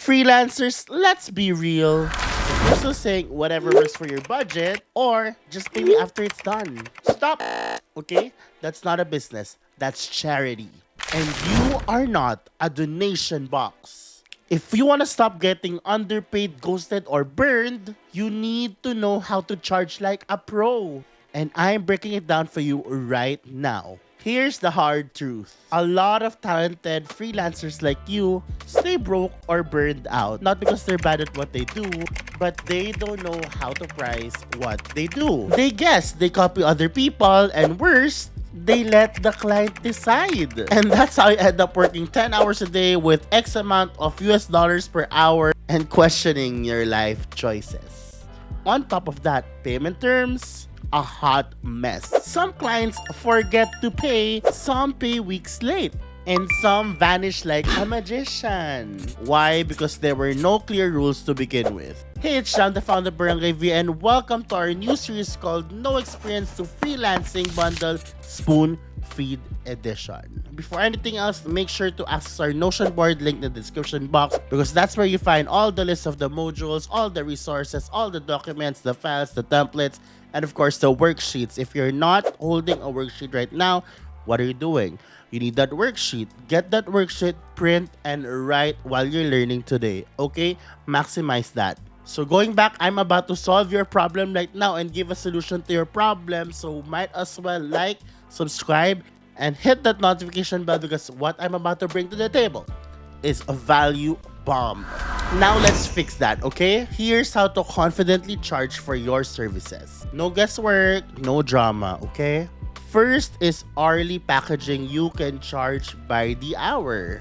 Freelancers, let's be real. You're still saying whatever works for your budget or just pay me after it's done. Stop. Okay? That's not a business. That's charity. And you are not a donation box. If you want to stop getting underpaid, ghosted, or burned, you need to know how to charge like a pro. And I'm breaking it down for you right now. Here's the hard truth. A lot of talented freelancers like you stay broke or burned out. Not because they're bad at what they do, but they don't know how to price what they do. They guess, they copy other people, and worse, they let the client decide. And that's how you end up working 10 hours a day with X amount of US dollars per hour and questioning your life choices. On top of that, payment terms, a hot mess. Some clients forget to pay, some pay weeks late, and some vanish like a magician. Why? Because there were no clear rules to begin with. Hey, it's Sean, the founder of Barangay VA, and welcome to our new series called No Experience to Freelancing Bundle Spoon Feed Edition. Before anything else, make sure to access our Notion board link in the description box because that's where you find all the lists of the modules, all the resources, all the documents, the files, the templates, and of course the worksheets. If you're not holding a worksheet right now, what are you doing? You need that worksheet. Get that worksheet, print, and write while you're learning today. Okay? Maximize that. So going back, I'm about to solve your problem right now and give a solution to your problem. So might as well like, subscribe, and hit that notification bell because what I'm about to bring to the table is a value bomb. Now let's fix that, okay? Here's how to confidently charge for your services. No guesswork, no drama, okay? First is hourly packaging. You can charge by the hour.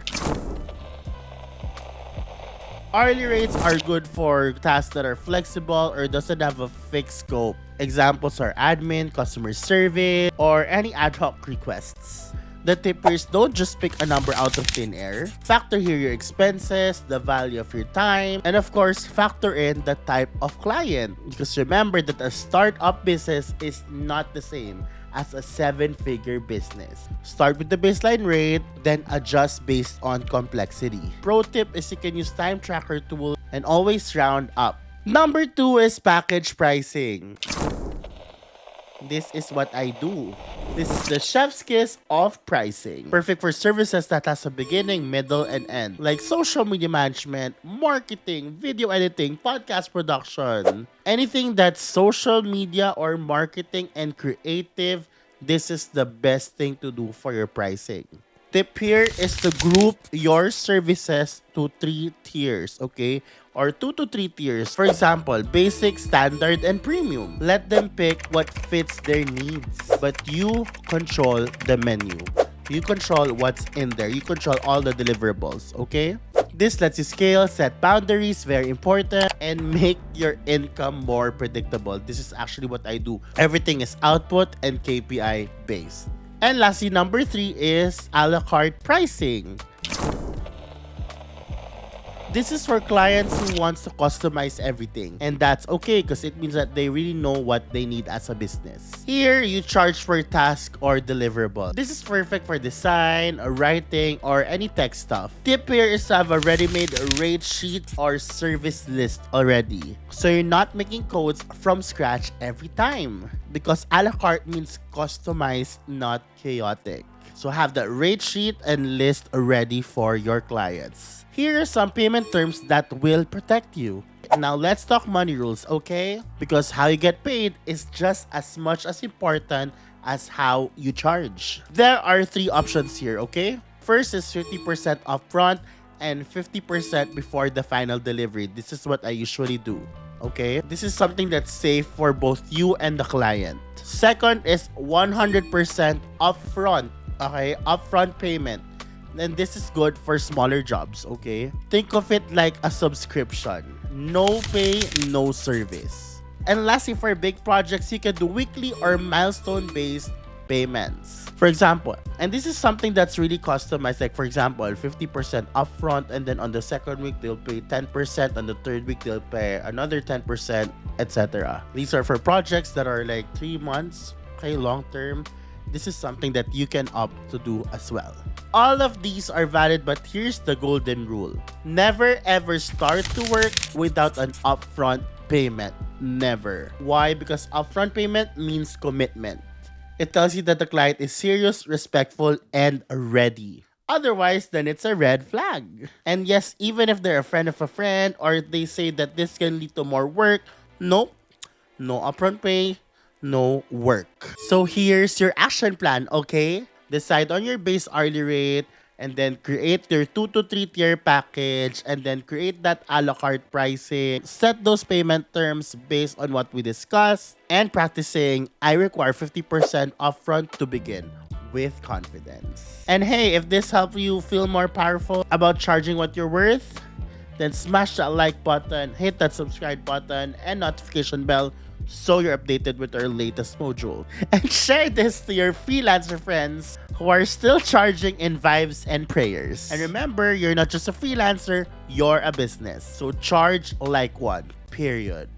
Hourly rates are good for tasks that are flexible or doesn't have a fixed scope. Examples are admin, customer service, or any ad hoc requests. The tippers don't just pick a number out of thin air. Factor here your expenses, the value of your time, and of course, factor in the type of client. Because remember that a startup business is not the same as a 7-figure business. Start with the baseline rate, then adjust based on complexity. Pro tip is you can use time tracker tool and always round up. Number 2 is package pricing. This is what I do. This is the chef's kiss of pricing. Perfect for services that has a beginning, middle, and end. Like social media management, marketing, video editing, podcast production. Anything that's social media or marketing and creative, this is the best thing to do for your pricing. Tip here is to group your services to 3 tiers, okay? Or 2 to 3 tiers. For example, basic, standard, and premium. Let them pick what fits their needs. But you control the menu. You control what's in there. You control all the deliverables, okay? This lets you scale, set boundaries, very important, and make your income more predictable. This is actually what I do. Everything is output and KPI based. And lastly, number 3 is a la carte pricing. This is for clients who wants to customize everything. And that's okay because it means that they really know what they need as a business. Here, you charge per task or deliverable. This is perfect for design, writing, or any tech stuff. Tip here is to have a ready-made rate sheet or service list already. So you're not making codes from scratch every time. Because a la carte means customized, not chaotic. So have that rate sheet and list ready for your clients. Here are some payment terms that will protect you. Now let's talk money rules, okay? Because how you get paid is just as much as important as how you charge. There are 3 options here, okay? First is 50% upfront and 50% before the final delivery. This is what I usually do, okay? This is something that's safe for both you and the client. Second is 100% upfront, okay? Upfront payment. And this is good for smaller jobs, okay? Think of it like a subscription. No pay, no service. And lastly, for big projects, you can do weekly or milestone-based payments. For example, and this is something that's really customized, like for example, 50% upfront, and then on the second week, they'll pay 10%, on the third week, they'll pay another 10%, etc. These are for projects that are like 3 months, okay, long term. this is something that you can opt to do as well. All of these are valid, but here's the golden rule. Never ever start to work without an upfront payment. Never. Why? Because upfront payment means commitment. It tells you that the client is serious, respectful, and ready. Otherwise, then it's a red flag. And yes, even if they're a friend of a friend or they say that this can lead to more work, nope, no upfront pay, no work. So here's your action plan, okay? Decide on your base hourly rate and then create your 2 to 3 tier package and then create that a la carte pricing. Set those payment terms based on what we discussed and practicing I require 50% upfront to begin with confidence. And hey, if this helped you feel more powerful about charging what you're worth, then smash that like button, hit that subscribe button, and notification bell so you're updated with our latest module. And share this to your freelancer friends who are still charging in vibes and prayers. And remember, you're not just a freelancer, you're a business. So charge like one, period.